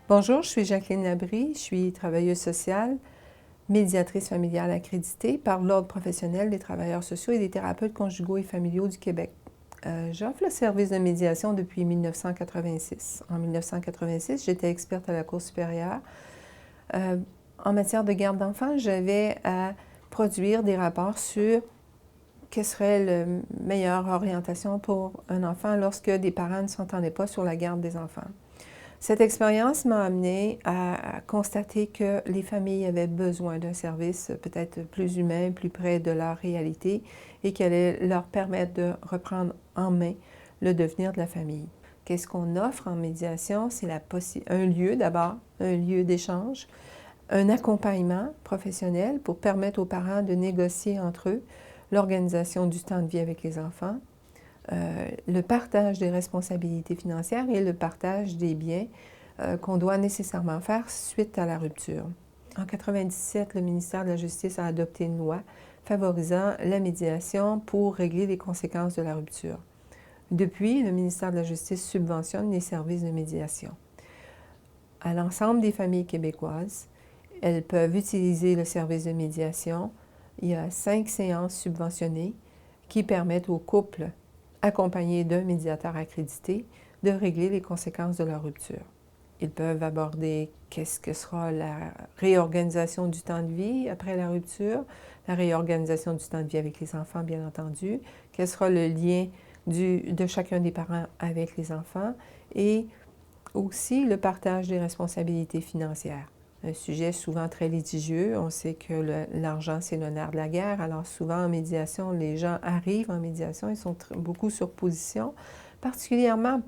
Bonjour, je suis Jacqueline Labrie, je suis travailleuse sociale, médiatrice familiale accréditée par l'Ordre professionnel des travailleurs sociaux et des thérapeutes conjugaux et familiaux du Québec. J'offre le service de médiation depuis 1986. En 1986, j'étais experte à la Cour supérieure. En matière de garde d'enfants, j'avais à produire des rapports sur quelle serait la meilleure orientation pour un enfant lorsque des parents ne s'entendaient pas sur la garde des enfants. Cette expérience m'a amenée à constater que les familles avaient besoin d'un service peut-être plus humain, plus près de leur réalité et qui allait leur permettre de reprendre en main le devenir de la famille. Qu'est-ce qu'on offre en médiation? C'est un lieu d'abord, un lieu d'échange, un accompagnement professionnel pour permettre aux parents de négocier entre eux l'organisation du temps de vie avec les enfants, le partage des responsabilités financières et le partage des biens qu'on doit nécessairement faire suite à la rupture. En 1997, le ministère de la Justice a adopté une loi favorisant la médiation pour régler les conséquences de la rupture. Depuis, le ministère de la Justice subventionne les services de médiation. À l'ensemble des familles québécoises, elles peuvent utiliser le service de médiation. Il y a 5 séances subventionnées qui permettent aux couples accompagnés d'un médiateur accrédité, de régler les conséquences de leur rupture. Ils peuvent aborder qu'est-ce que sera la réorganisation du temps de vie après la rupture, la réorganisation du temps de vie avec les enfants, bien entendu, quel sera le lien de chacun des parents avec les enfants et aussi le partage des responsabilités financières. Un sujet souvent très litigieux. On sait que l'argent, c'est le nerf de la guerre. Alors souvent en médiation, les gens arrivent en médiation, ils sont beaucoup sur position, particulièrement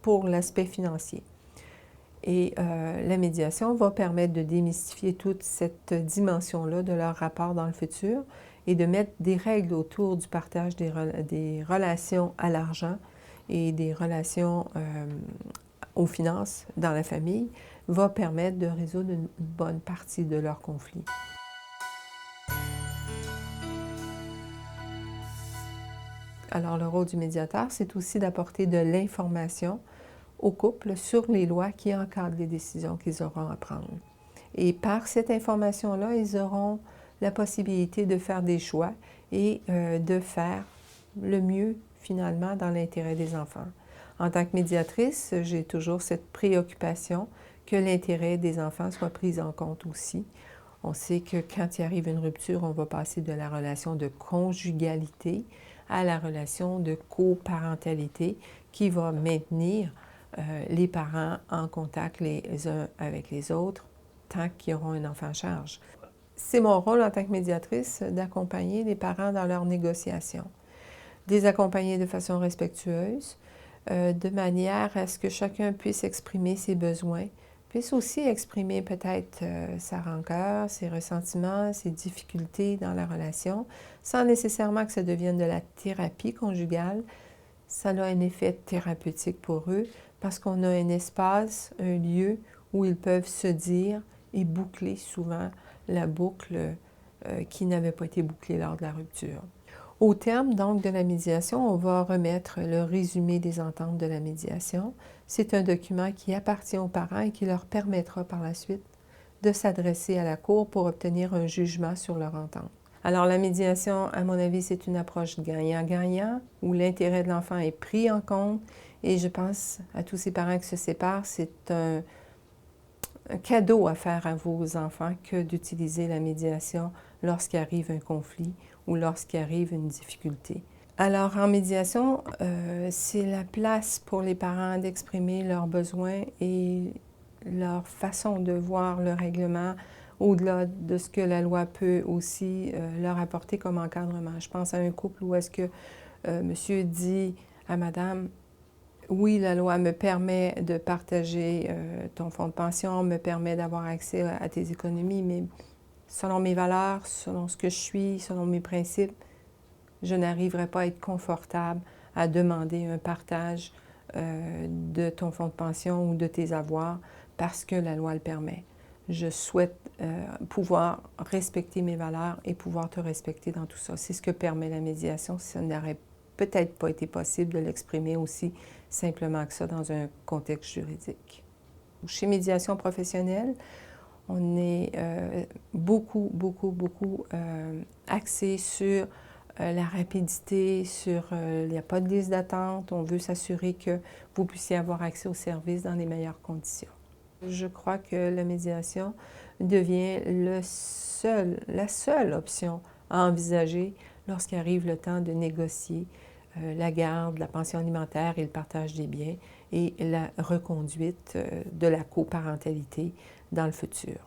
pour l'aspect financier. Et la médiation va permettre de démystifier toute cette dimension-là de leur rapport dans le futur et de mettre des règles autour du partage des relations à l'argent et des relations aux finances dans la famille, va permettre de résoudre une bonne partie de leurs conflits. Alors, le rôle du médiateur, c'est aussi d'apporter de l'information aux couples sur les lois qui encadrent les décisions qu'ils auront à prendre. Et par cette information-là, ils auront la possibilité de faire des choix et de faire le mieux, finalement, dans l'intérêt des enfants. En tant que médiatrice, j'ai toujours cette préoccupation que l'intérêt des enfants soit pris en compte aussi. On sait que quand il arrive une rupture, on va passer de la relation de conjugalité à la relation de coparentalité qui va maintenir les parents en contact les uns avec les autres tant qu'ils auront un enfant à charge. C'est mon rôle en tant que médiatrice d'accompagner les parents dans leurs négociations, de les accompagner de façon respectueuse, de manière à ce que chacun puisse exprimer ses besoins, puisse aussi exprimer peut-être sa rancœur, ses ressentiments, ses difficultés dans la relation, sans nécessairement que ça devienne de la thérapie conjugale. Ça a un effet thérapeutique pour eux parce qu'on a un espace, un lieu où ils peuvent se dire et boucler souvent la boucle qui n'avait pas été bouclée lors de la rupture. Au terme donc de la médiation, on va remettre le résumé des ententes de la médiation. C'est un document qui appartient aux parents et qui leur permettra par la suite de s'adresser à la Cour pour obtenir un jugement sur leur entente. Alors la médiation, à mon avis, c'est une approche gagnant-gagnant où l'intérêt de l'enfant est pris en compte et je pense à tous ces parents qui se séparent, c'est un cadeau à faire à vos enfants que d'utiliser la médiation lorsqu'il arrive un conflit ou lorsqu'il arrive une difficulté. Alors, en médiation, c'est la place pour les parents d'exprimer leurs besoins et leur façon de voir le règlement au-delà de ce que la loi peut aussi leur apporter comme encadrement. Je pense à un couple où est-ce que monsieur dit à madame: oui, la loi me permet de partager ton fonds de pension, me permet d'avoir accès à tes économies, mais selon mes valeurs, selon ce que je suis, selon mes principes, je n'arriverai pas à être confortable à demander un partage de ton fonds de pension ou de tes avoirs parce que la loi le permet. Je souhaite pouvoir respecter mes valeurs et pouvoir te respecter dans tout ça. C'est ce que permet la médiation. Ça n'aurait peut-être pas été possible de l'exprimer aussi simplement que ça dans un contexte juridique. Chez Médiation professionnelle, on est beaucoup axé sur la rapidité, il n'y a pas de liste d'attente. On veut s'assurer que vous puissiez avoir accès aux services dans les meilleures conditions. Je crois que la médiation devient la seule option à envisager lorsqu'arrive le temps de négocier la garde, la pension alimentaire et le partage des biens et la reconduite de la coparentalité dans le futur.